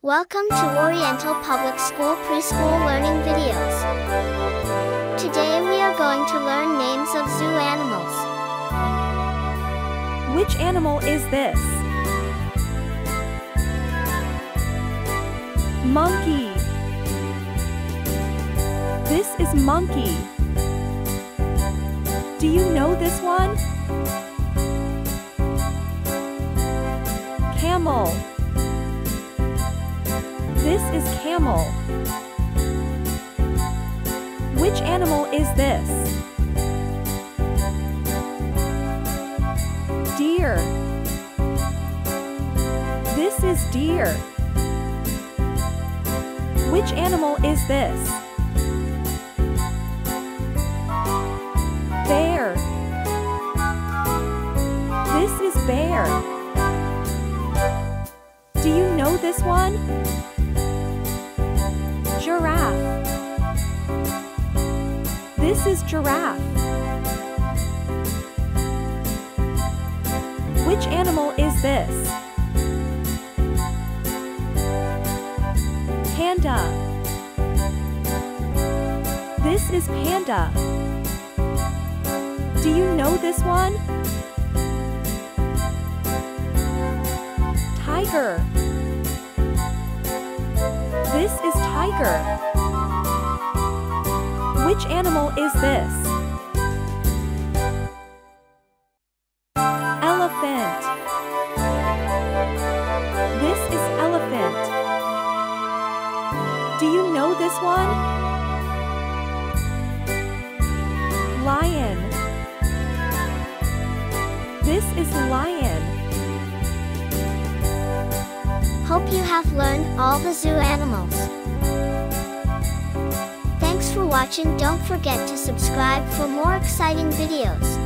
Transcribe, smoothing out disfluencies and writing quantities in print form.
Welcome to Oriental Public School Preschool Learning Videos. Today we are going to learn names of zoo animals. Which animal is this? Monkey. This is monkey. Do you know this one? Camel. This is camel. Which animal is this? Deer. This is deer. Which animal is this? Bear. This is bear. Do you know this one? Giraffe. This is giraffe. Which animal is this? Panda. This is panda. Do you know this one? Tiger. This is tiger. Which animal is this? Elephant. This is elephant. Do you know this one? Lion. This is lion. Hope you have learned all the zoo animals. Thanks for watching. Don't forget to subscribe for more exciting videos.